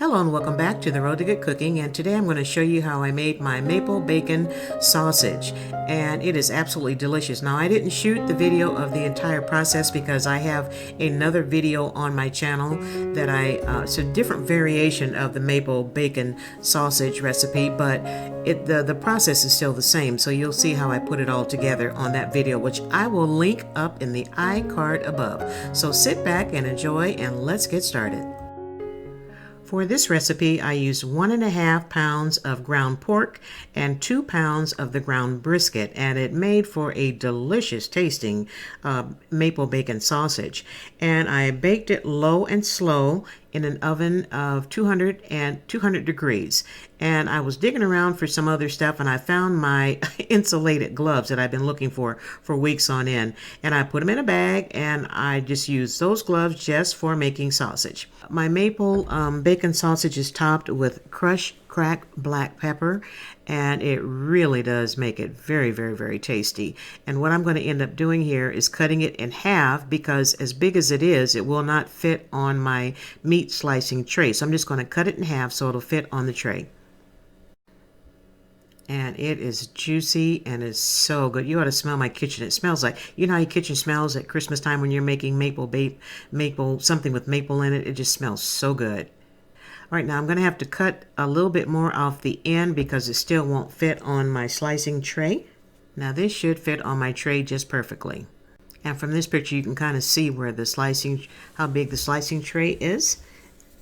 Hello and welcome back to the Road to Good Cooking, and today I'm going to show you how I made my maple bacon sausage, and it is absolutely delicious. Now I didn't shoot the video of the entire process because I have another video on my channel that it's a different variation of the maple bacon sausage recipe, but the process is still the same, so you'll see how I put it all together on that video, which I will link up in the iCard above. So sit back and enjoy, and let's get started. For this recipe, I used 1.5 pounds of ground pork and 2 pounds of the ground brisket, and it made for a delicious tasting maple bacon sausage. And I baked it low and slow in an oven of 200 degrees. And I was digging around for some other stuff, and I found my insulated gloves that I've been looking for weeks on end. And I put them in a bag, and I just used those gloves just for making sausage. My maple bacon sausage is topped with crushed cracked black pepper, and it really does make it very, very, very tasty. And what I'm going to end up doing here is cutting it in half, because as big as it is, it will not fit on my meat slicing tray. So I'm just going to cut it in half so it'll fit on the tray. And it is juicy and is so good. You ought to smell my kitchen. It smells like, you know how your kitchen smells at Christmas time when you're making maple something with maple in it. It just smells so good. All right, now I'm going to have to cut a little bit more off the end because it still won't fit on my slicing tray. Now this should fit on my tray just perfectly. And from this picture you can kind of see where how big the slicing tray is.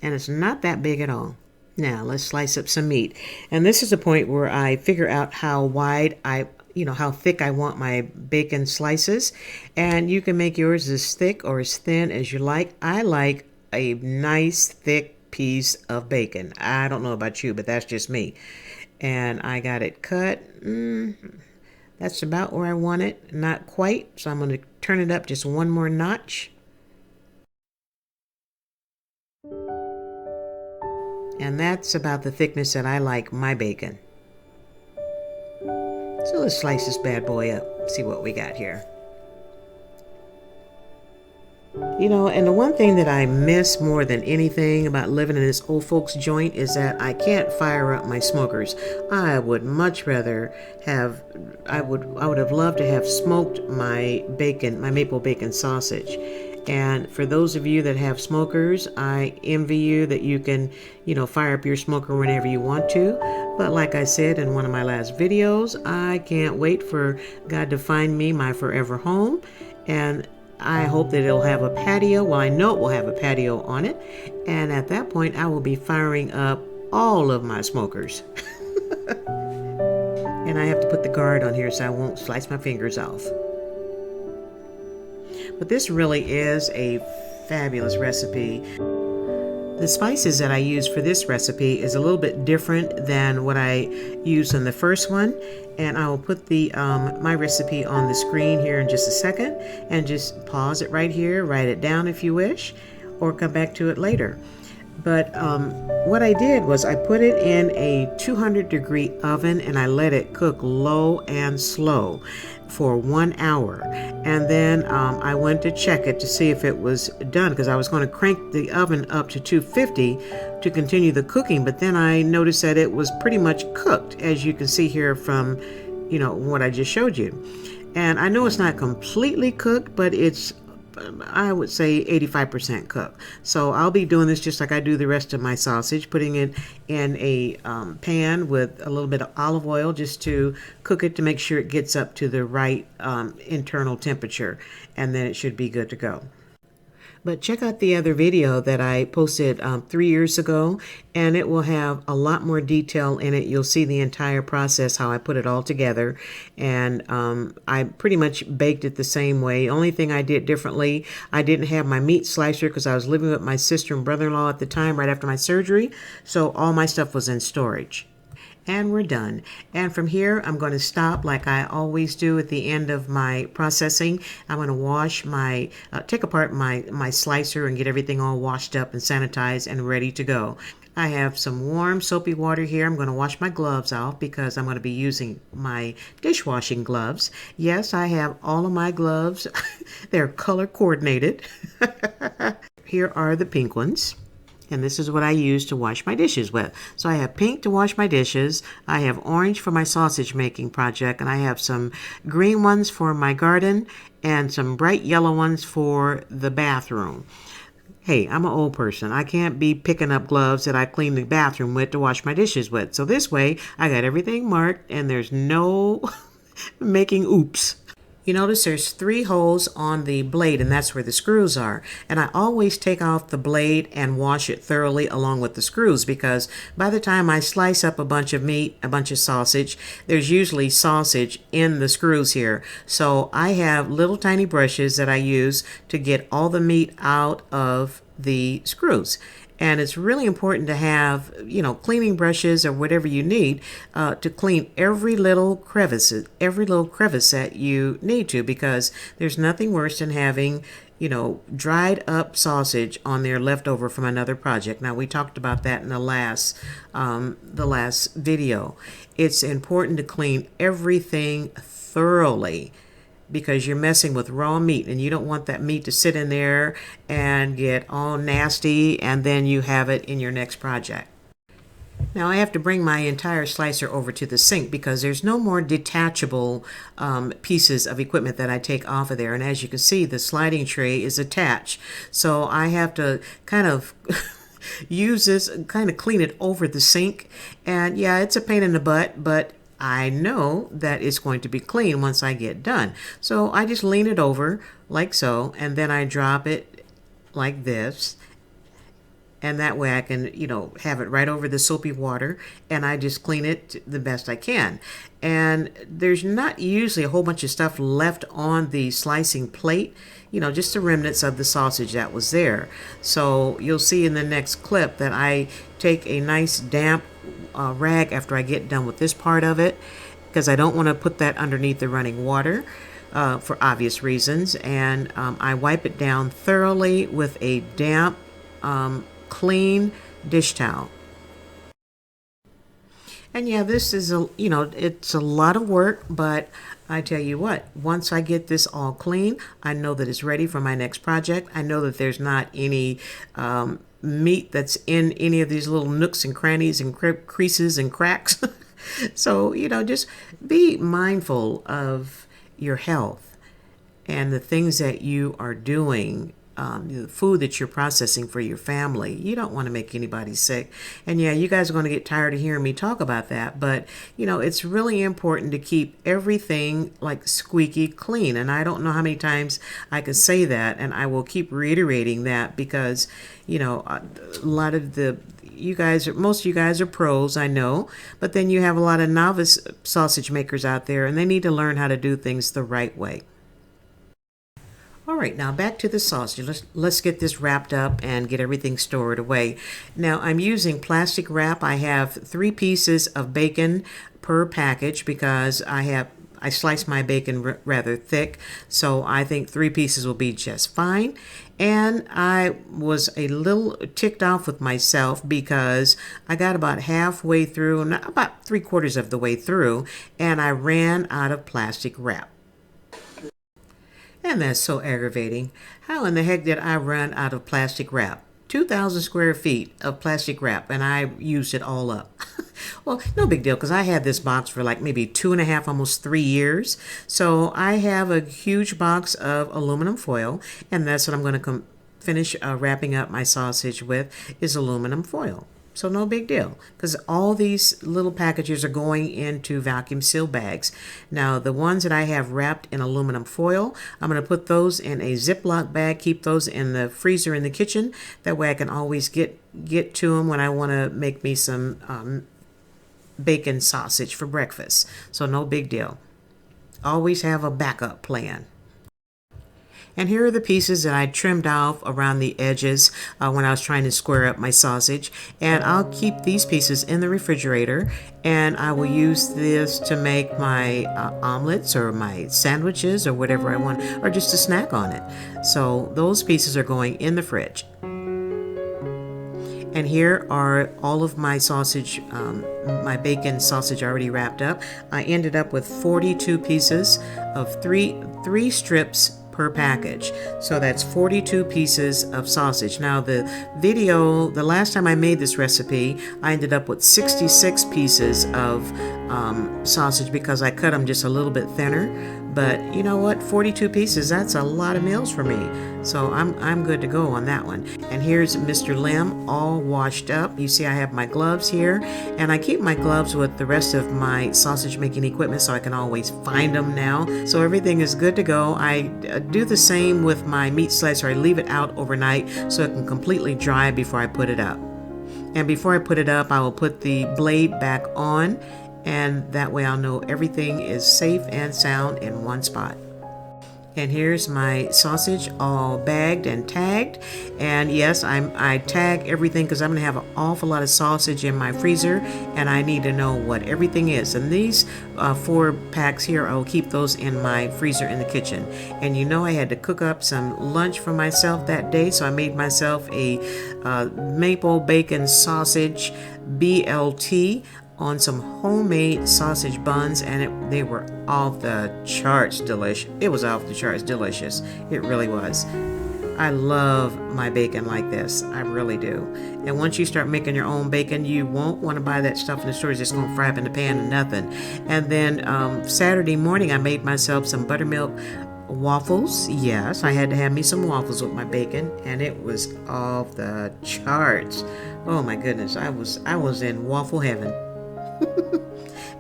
And it's not that big at all. Now let's slice up some meat. And this is the point where I figure out how wide how thick I want my bacon slices. And you can make yours as thick or as thin as you like. I like a nice thick piece of bacon. I don't know about you, but that's just me. And I got it cut. That's about where I want it. Not quite. So I'm going to turn it up just one more notch. And that's about the thickness that I like my bacon. So let's slice this bad boy up. See what we got here. You know, and the one thing that I miss more than anything about living in this old folks joint is that I can't fire up my smokers. I would much rather have, I would have loved to have smoked my bacon, my maple bacon sausage. And for those of you that have smokers, I envy you that you can, fire up your smoker whenever you want to. But like I said in one of my last videos, I can't wait for God to find me my forever home. And I hope that it'll have a patio. Well, I know it will have a patio on it. And at that point, I will be firing up all of my smokers. And I have to put the guard on here so I won't slice my fingers off. But this really is a fabulous recipe. The spices that I use for this recipe is a little bit different than what I used in the first one. And I will put my recipe on the screen here in just a second, and just pause it right here, write it down if you wish, or come back to it later. But what I did was I put it in a 200-degree oven, and I let it cook low and slow for 1 hour. And then I went to check it to see if it was done, because I was going to crank the oven up to 250 to continue the cooking. But then I noticed that it was pretty much cooked, as you can see here from what I just showed you. And I know it's not completely cooked, but it's, I would say, 85% cooked. So I'll be doing this just like I do the rest of my sausage, putting it in a pan with a little bit of olive oil just to cook it to make sure it gets up to the right internal temperature, and then it should be good to go. But check out the other video that I posted 3 years ago, and it will have a lot more detail in it. You'll see the entire process, how I put it all together. And I pretty much baked it the same way. The only thing I did differently, I didn't have my meat slicer because I was living with my sister and brother-in-law at the time, right after my surgery. So all my stuff was in storage. And we're done. And from here, I'm going to stop like I always do at the end of my processing. I'm going to wash take apart my slicer and get everything all washed up and sanitized and ready to go. I have some warm soapy water here. I'm going to wash my gloves off because I'm going to be using my dishwashing gloves. Yes, I have all of my gloves. They're color coordinated. Here are the pink ones. And this is what I use to wash my dishes with. So I have pink to wash my dishes, I have orange for my sausage making project, and I have some green ones for my garden and some bright yellow ones for the bathroom. Hey, I'm an old person. I can't be picking up gloves that I clean the bathroom with to wash my dishes with. So this way, I got everything marked and there's no making oops. You notice there's 3 holes on the blade, and that's where the screws are. And I always take off the blade and wash it thoroughly along with the screws, because by the time I slice up a bunch of meat, a bunch of sausage, there's usually sausage in the screws here. So I have little tiny brushes that I use to get all the meat out of the screws. And it's really important to have, cleaning brushes or whatever you need to clean every little crevice that you need to, because there's nothing worse than having, dried up sausage on there left over from another project. Now, we talked about that in the last video. It's important to clean everything thoroughly, because you're messing with raw meat and you don't want that meat to sit in there and get all nasty and then you have it in your next project. Now I have to bring my entire slicer over to the sink because there's no more detachable pieces of equipment that I take off of there. And as you can see, the sliding tray is attached. So I have to kind of use this, kind of clean it over the sink. And yeah, it's a pain in the butt, but I know that it's going to be clean once I get done. So I just lean it over like so, and then I drop it like this. And that way I can, have it right over the soapy water, and I just clean it the best I can. And there's not usually a whole bunch of stuff left on the slicing plate, just the remnants of the sausage that was there. So you'll see in the next clip that I take a nice damp rag after I get done with this part of it, because I don't want to put that underneath the running water for obvious reasons. And I wipe it down thoroughly with a damp, clean dish towel. And yeah, this is it's a lot of work, but I tell you what, once I get this all clean, I know that it's ready for my next project. I know that there's not any meat that's in any of these little nooks and crannies and creases and cracks. So, just be mindful of your health and the things that you are doing, the food that you're processing for your family. You don't want to make anybody sick. And yeah, you guys are going to get tired of hearing me talk about that, but it's really important to keep everything like squeaky clean. And I don't know how many times I can say that, and I will keep reiterating that, because a lot of most of you guys are pros, I know, but then you have a lot of novice sausage makers out there, and they need to learn how to do things the right way. All right, now back to the sausage. Let's get this wrapped up and get everything stored away. Now I'm using plastic wrap. I have 3 pieces of bacon per package because I slice my bacon rather thick, so I think 3 pieces will be just fine. And I was a little ticked off with myself because I got about halfway through, about 3/4 of the way through, and I ran out of plastic wrap. And that's so aggravating. How in the heck did I run out of plastic wrap? 2,000 square feet of plastic wrap, and I used it all up. Well, no big deal, because I had this box for like maybe 2.5, almost 3 years. So I have a huge box of aluminum foil, and that's what I'm going to finish wrapping up my sausage with, is aluminum foil. So no big deal, because all these little packages are going into vacuum seal bags. Now the ones that I have wrapped in aluminum foil, I'm going to put those in a Ziploc bag, keep those in the freezer in the kitchen. That way I can always get to them when I want to make me some bacon sausage for breakfast. So no big deal. Always have a backup plan. And here are the pieces that I trimmed off around the edges when I was trying to square up my sausage. And I'll keep these pieces in the refrigerator, and I will use this to make my omelets or my sandwiches or whatever I want, or just a snack on it. So those pieces are going in the fridge. And here are all of my sausage, my bacon sausage already wrapped up. I ended up with 42 pieces of three strips per package. So that's 42 pieces of sausage. Now the last time I made this recipe, I ended up with 66 pieces of sausage because I cut them just a little bit thinner. But you know what, 42 pieces, that's a lot of meals for me. So I'm good to go on that one. And here's Mr. Lim all washed up. You see I have my gloves here, and I keep my gloves with the rest of my sausage making equipment so I can always find them now. So everything is good to go. I do the same with my meat slicer. I leave it out overnight so it can completely dry before I put it up. And before I put it up, I will put the blade back on, and that way I'll know everything is safe and sound in one spot. And here's my sausage all bagged and tagged. And yes, I tag everything because I'm going to have an awful lot of sausage in my freezer, and I need to know what everything is. And these 4 packs here, I will keep those in my freezer in the kitchen. And you know I had to cook up some lunch for myself that day, so I made myself a maple bacon sausage BLT on some homemade sausage buns, and they were off the charts delicious. It was off the charts delicious. It really was. I love my bacon like this. I really do. And once you start making your own bacon, you won't want to buy that stuff in the store. It's just going to fry up in the pan and nothing. And then Saturday morning, I made myself some buttermilk waffles. Yes, I had to have me some waffles with my bacon, and it was off the charts. Oh my goodness, I was in waffle heaven.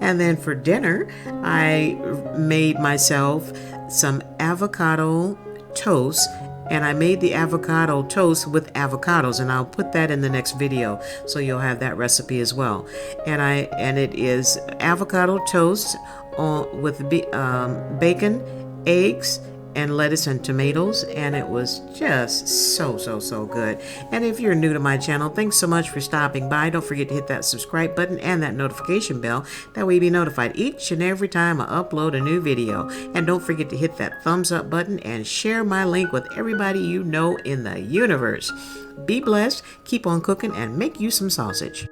And then for dinner, I made myself some avocado toast, and I made the avocado toast with avocados, and I'll put that in the next video so you'll have that recipe as well. And it is avocado toast with bacon, eggs, and lettuce and tomatoes, and it was just so good. And if you're new to my channel, thanks so much for stopping by. Don't forget to hit that subscribe button and that notification bell. That way you'll be notified each and every time I upload a new video. And don't forget to hit that thumbs up button and share my link with everybody you know in the universe. Be blessed, keep on cooking, and make you some sausage.